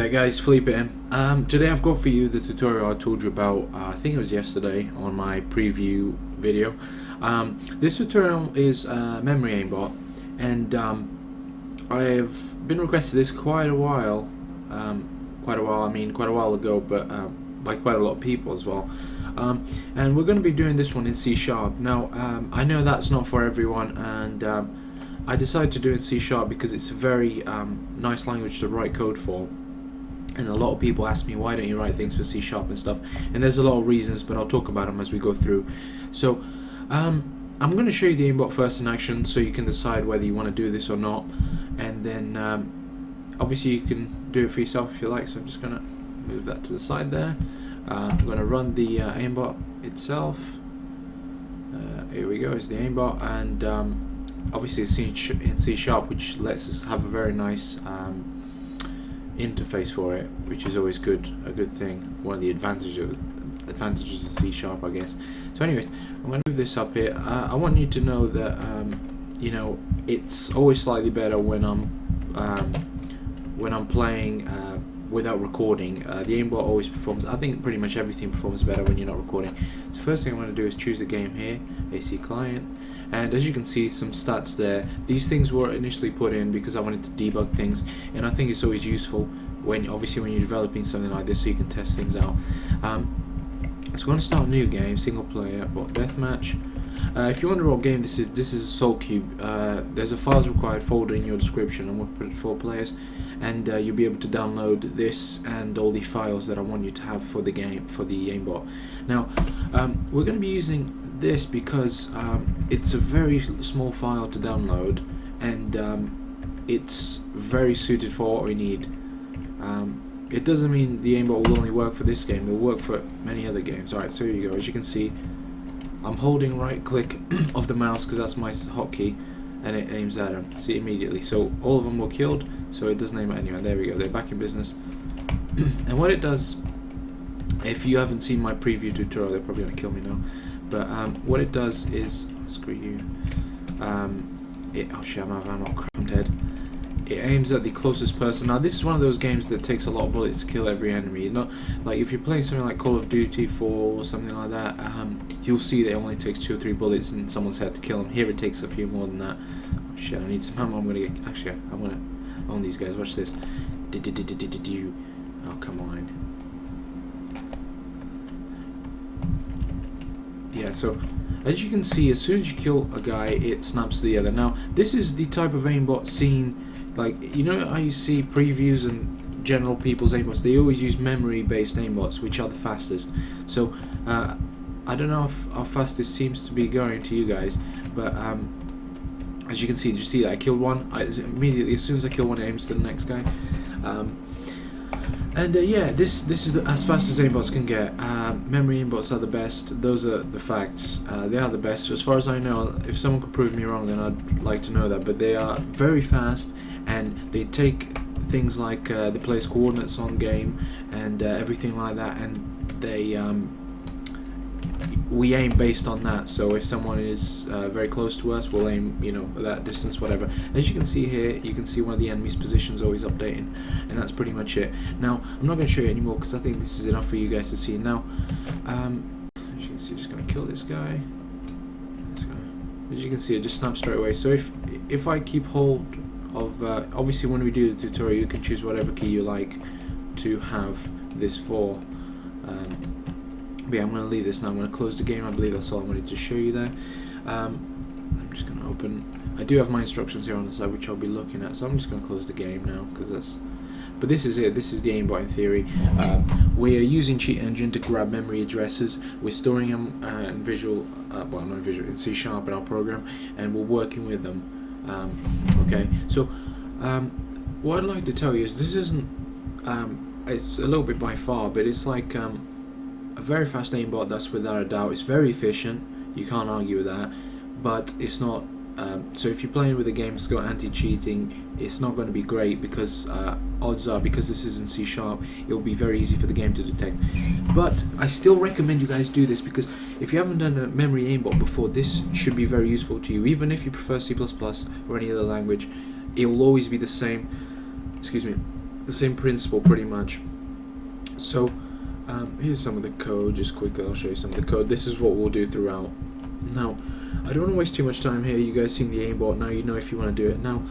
G'day guys, Felipe here. Today I've got for you the tutorial I told you about, I think it was yesterday on my preview video. This tutorial is memory aimbot, and I've been requested this quite a while ago, but by quite a lot of people as well. And we're going to be doing this one in C#. Now, I know that's not for everyone, and I decided to do it in C# because it's a very nice language to write code for. And a lot of people ask me, why don't you write things for C# and stuff? And there's a lot of reasons, but I'll talk about them as we go through. So I'm going to show you the aimbot first in action, so you can decide whether you want to do this or not. And then obviously you can do it for yourself if you like. So I'm just going to move that to the side there. I'm going to run the aimbot itself. Here we go, is the aimbot, and obviously it's in C#, which lets us have a very nice interface for it, which is always a good thing. One of the advantages of C#, I guess. So anyways, I'm going to move this up here. I want you to know that you know, it's always slightly better when I'm playing without recording. The aimbot always performs, I think pretty much everything performs better when you're not recording. So first thing I'm going to do is choose the game here, AC client, and as you can see some stats there. These things were initially put in because I wanted to debug things, and I think it's always useful when obviously when you're developing something like this, so you can test things out. So we're going to start a new game, single player bot deathmatch. If you wonder what game this is a Soul Cube. There's a files required folder in your description. I'm going to put it 4 players, and you'll be able to download this and all the files that I want you to have for the game, for the aimbot. Now we're going to be using this because it's a very small file to download, and it's very suited for what we need. It doesn't mean the aimbot will only work for this game, it will work for many other games. Alright, so here you go. As you can see, I'm holding right click of the mouse because that's my hotkey, and it aims at them. See, immediately. So all of them were killed, so it doesn't aim at anyone. There we go, they're back in business. And what it does, if you haven't seen my preview tutorial, they're probably going to kill me now. But what it does is, screw you, oh shit, I'm not crammed head. It aims at the closest person. Now this is one of those games that takes a lot of bullets to kill every enemy. Not like if you're playing something like Call of Duty 4 or something like that, you'll see that it only takes 2 or 3 bullets in someone's head to kill them. Here it takes a few more than that. Oh shit, I need some ammo. I'm gonna own these guys. Watch this. Oh come on. Yeah, so as you can see, as soon as you kill a guy, it snaps to the other. Now this is the type of aimbot seen, like, you know how you see previews and general people's aimbots, they always use memory based aimbots, which are the fastest. So I don't know how fast this seems to be going to you guys, but as you can see, did you see that I killed one? Immediately as soon as I kill one, it aims to the next guy. Yeah, this is as fast as aimbots can get. Memory aimbots are the best. Those are the facts. They are the best. As far as I know, if someone could prove me wrong, then I'd like to know that. But they are very fast, and they take things like the player's coordinates on game and everything like that, and they we aim based on that. So if someone is very close to us, we'll aim, you know, that distance, whatever. As you can see here, you can see one of the enemy's positions always updating, and that's pretty much it. Now I'm not going to show you anymore because I think this is enough for you guys to see. Now as you can see, just going to kill this guy. As you can see, it just snaps straight away. So if I keep hold of obviously when we do the tutorial, you can choose whatever key you like to have this for. But yeah, I'm going to leave this now. I'm going to close the game. I believe that's all I wanted to show you there. I'm just going to open. I do have my instructions here on the side, which I'll be looking at. So I'm just going to close the game now, because that's. But this is it. This is the aimbot in theory. We are using Cheat Engine to grab memory addresses. We're storing them in visual, well, not visual, in C# in our program, and we're working with them. Okay. So what I'd like to tell you is this isn't. It's a little bit by far, but it's like. A very fast aimbot, that's without a doubt. It's very efficient, you can't argue with that, but it's not, so if you're playing with a game that's got anti-cheating, it's not going to be great, because odds are, because this is in C#, it will be very easy for the game to detect. But I still recommend you guys do this, because if you haven't done a memory aimbot before, this should be very useful to you. Even if you prefer C++ or any other language, it will always be the same, excuse me, the same principle pretty much. So here's some of the code. Just quickly, I'll show you some of the code. This is what we'll do throughout. Now, I don't want to waste too much time here. You guys seen the aimbot, now you know if you want to do it. Now,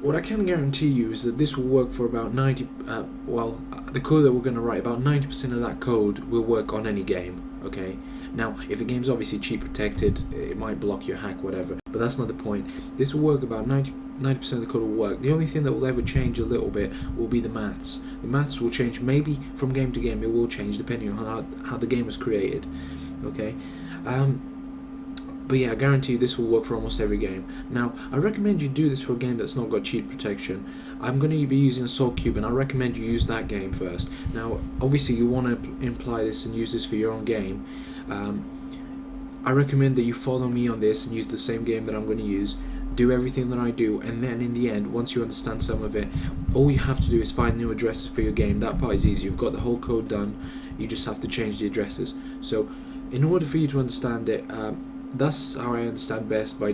what I can guarantee you is that this will work for about 90, the code that we're going to write, about 90% of that code will work on any game, okay? Now, if the game's obviously cheat protected, it might block your hack, whatever, but that's not the point. This will work about 90% of the code will work. The only thing that will ever change a little bit will be the maths. The maths will change, maybe from game to game, it will change depending on how the game was created, okay? But yeah, I guarantee you this will work for almost every game. Now, I recommend you do this for a game that's not got cheat protection. I'm going to be using Assault Cube, and I recommend you use that game first. Now, obviously you want to imply this and use this for your own game. I recommend that you follow me on this and use the same game that I'm going to use. Do everything that I do, and then in the end, once you understand some of it, all you have to do is find new addresses for your game. That part is easy. You've got the whole code done. You just have to change the addresses. So, in order for you to understand it, that's how I understand best, by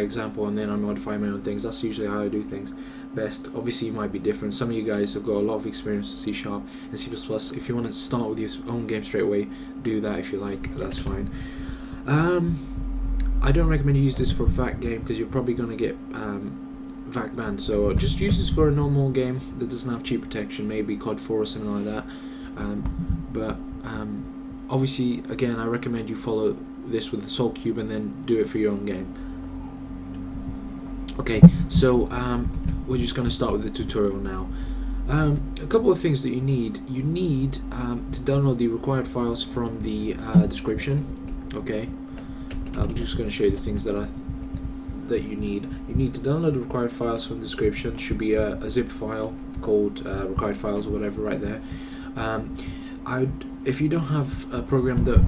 example, and then I modify my own things. That's usually how I do things best. Obviously you might be different. Some of you guys have got a lot of experience with C# and C++. If you want to start with your own game straight away, do that if you like, that's fine. I don't recommend you use this for a VAC game because you're probably going to get VAC banned, so just use this for a normal game that doesn't have cheat protection, maybe COD 4 or something like that. Obviously, again, I recommend you follow this with Assault Cube and then do it for your own game. Okay, so we're just going to start with the tutorial now. A couple of things that you need. You need to download the required files from the description. Okay, I'm just going to show you the things that you need. You need to download the required files from the description. Should be a zip file called required files or whatever right there. If you don't have a program that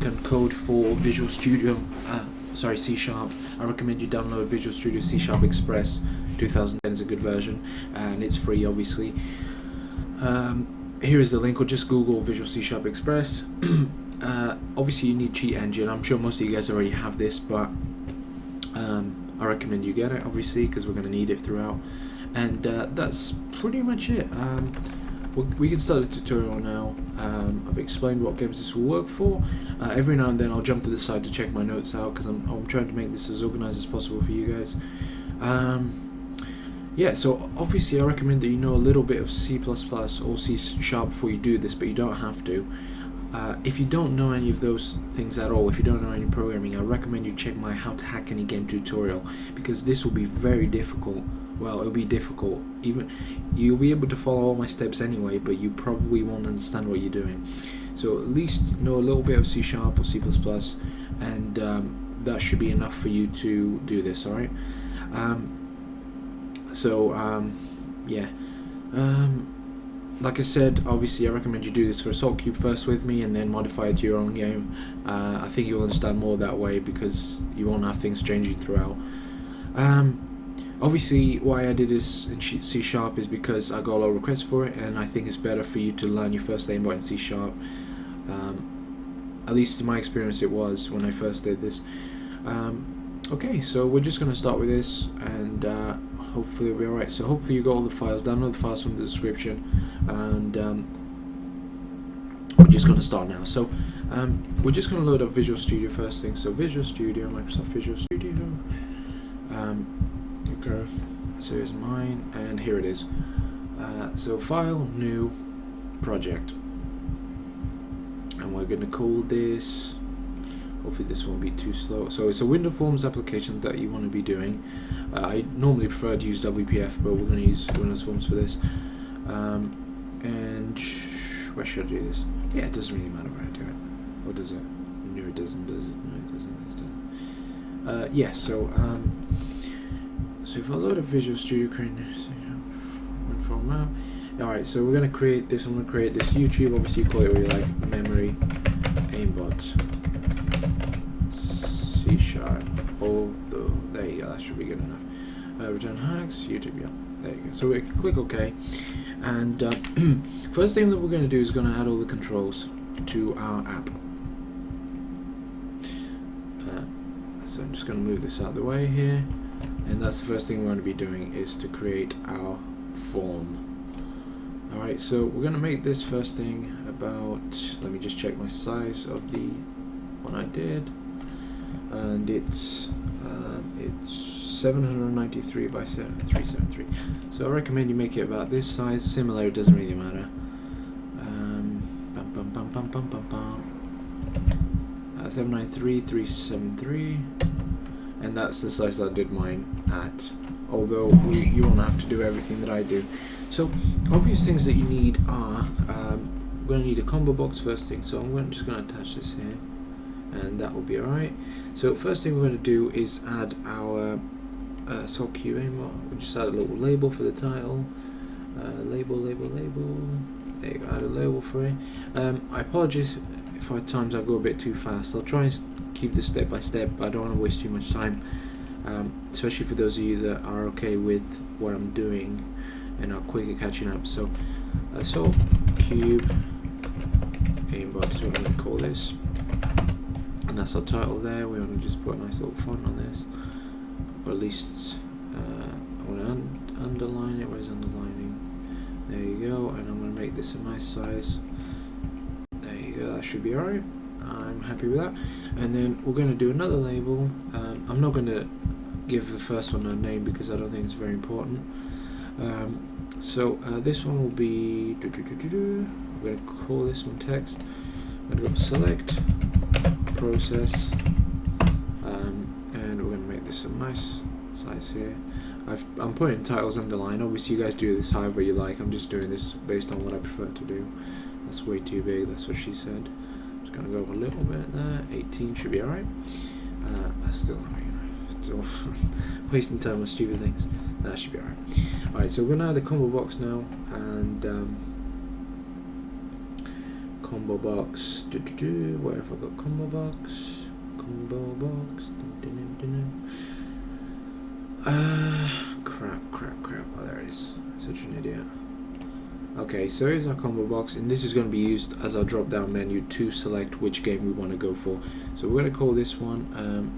can code for Visual Studio, C#, I recommend you download Visual Studio C# Express. 2010 is a good version, and it's free, obviously. Here is the link, or just Google Visual C# Express. Obviously, you need Cheat Engine. I'm sure most of you guys already have this, but I recommend you get it, obviously, because we're going to need it throughout. And that's pretty much it. We can start the tutorial now. I've explained what games this will work for. Every now and then I'll jump to the side to check my notes out because I'm trying to make this as organized as possible for you guys. Yeah, so obviously I recommend that you know a little bit of C++ or C# before you do this, but you don't have to. If you don't know any of those things at all, if you don't know any programming, I recommend you check my How to Hack Any Game tutorial, because this will be very difficult. Well, it'll be difficult. Even you'll be able to follow all my steps anyway, but you probably won't understand what you're doing. So at least know a little bit of C# or C++, and that should be enough for you to do this. All right. Yeah. Like I said, obviously I recommend you do this for Assault Cube first with me, and then modify it to your own game. I think you'll understand more that way because you won't have things changing throughout. Obviously, why I did this in C# is because I got a lot of requests for it, and I think it's better for you to learn your first aimbot in C#. At least in my experience it was when I first did this. Okay, so we're just going to start with this, and hopefully it'll be alright. So hopefully you got all the files. Download the files from the description, and we're just going to start now. So we're just going to load up Visual Studio first thing. So Visual Studio, Microsoft Visual Studio. Okay, so here's mine, and here it is. So File, New, Project, and we're going to call this, hopefully this won't be too slow. So it's a window forms application that you want to be doing. I normally prefer to use WPF, but we're going to use Windows Forms for this. And where should I do this? Yeah, it doesn't really matter where I do it. Or does it? No, it doesn't. Does it? No, it doesn't. Yeah. So if I load up Visual Studio, create this format. Alright, so we're gonna create this. I'm gonna create this YouTube. Obviously, you call it what you like. Memory aimbot C#. There you go. That should be good enough. Return hacks. YouTube. Yeah. There you go. So we click OK, and first thing that we're gonna do is gonna add all the controls to our app. So I'm just gonna move this out of the way here. And that's the first thing we're going to be doing, is to create our form. Alright, so we're gonna make this first thing about, let me just check my size of the one I did, and it's 793 by 373. So I recommend you make it about this size. Similar, it doesn't really matter. 793, 373, and that's the size that I did mine at. Although you won't have to do everything that I do. So obvious things that you need are, we're going to need a combo box first thing. So I'm just going to attach this here, and that will be alright. So first thing we're going to do is add our SolQ AIMBOT. We'll just add a little label for the title. Label. There you go, add a label for it. I apologize if at times I go a bit too fast. I'll try and keep this step by step, but I don't want to waste too much time. Especially for those of you that are okay with what I'm doing and are quick at catching up. So, SolQ AIMBOT is what I'm going to call this, and that's our title there. We want to just put a nice little font on this, or at least I want to underline it. Where's underlining? There you go. And I'm going to make this a nice size. There you go. That should be alright. I'm happy with that. And then we're going to do another label. I'm not going to give the first one a name because I don't think it's very important. This one will be we're going to call this one text. I'm going to go select process, and we're going to make this a nice size here. I'm putting titles underlined. Obviously you guys do this however you like. I'm just doing this based on what I prefer to do. That's way too big, that's what she said. I'm just going to go a little bit there. 18 should be alright. That's still wasting time on stupid things. That should be alright. Alright, so we're going to add the combo box now, and combo box. Where have I got combo box? Combo box. Crap. Oh, there it is. Such an idiot. Okay, so here's our combo box, and this is going to be used as our drop down menu to select which game we want to go for. So we're going to call this one. I'm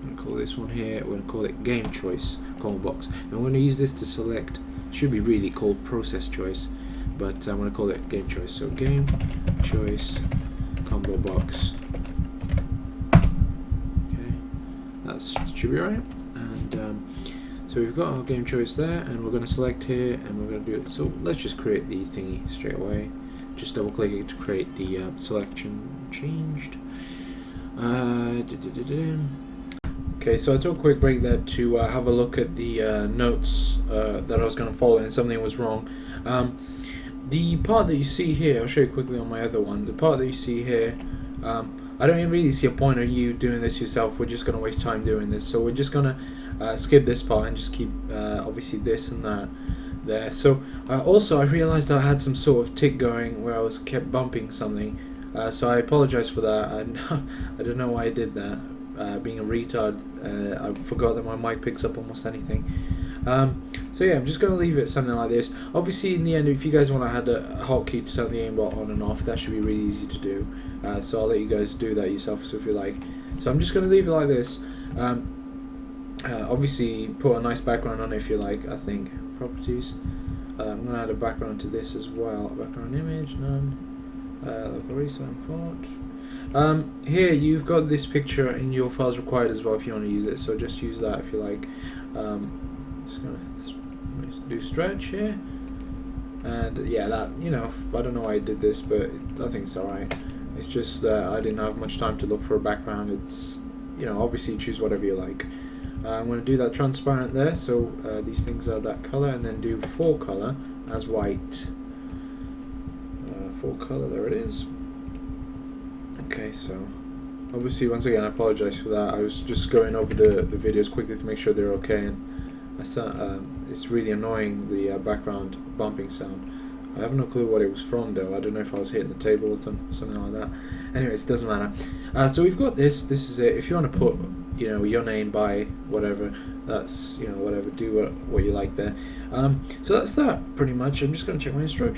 going to call this one here. We're going to call it game choice combo box, and we're going to use this to select. Should be really called process choice, but I'm going to call it game choice. So game choice combo box. Okay, that should be right. And so we've got our game choice there, and we're going to select here, and we're going to do it. So let's just create the thingy straight away. Just double click it to create the selection changed. Okay, so I took a quick break there to have a look at the notes that I was going to follow, and something was wrong. The part that you see here, I'll show you quickly on my other one. The part that you see here, I don't even really see a point of you doing this yourself. We're just going to waste time doing this, so we're just going to skip this part and just keep obviously this and that there. So also I realized I had some sort of tick going where I was kept bumping something, so I apologize for that. I don't know why I did that. Being a retard, I forgot that my mic picks up almost anything. So yeah, I'm just going to leave it something like this. Obviously in the end, if you guys want to add a hotkey to turn the aimbot on and off, that should be really easy to do. So I'll let you guys do that yourself, so if you like. So I'm just going to leave it like this. Obviously put a nice background on it if you like. I think properties. I'm going to add a background to this as well. Background image, none. Local resign font. Here you've got this picture in your files required as well if you want to use it. So just use that if you like. Just gonna do stretch here, and yeah, that, you know, I don't know why I did this, but I think it's alright. It's just that I didn't have much time to look for a background. It's, you know, obviously choose whatever you like. I'm going to do that transparent there, so these things are that color, and then do full color as white. Full color, there it is. Okay, so obviously once again I apologize for that. I was just going over the videos quickly to make sure they're okay, and it's really annoying, the background bumping sound. I have no clue what it was from though. I don't know if I was hitting the table or something like that. Anyways, it doesn't matter. So we've got this. This is it. If you want to put, you know, your name by whatever, that's, you know, whatever. Do what you like there. So that's that pretty much. I'm just going to check my instructions.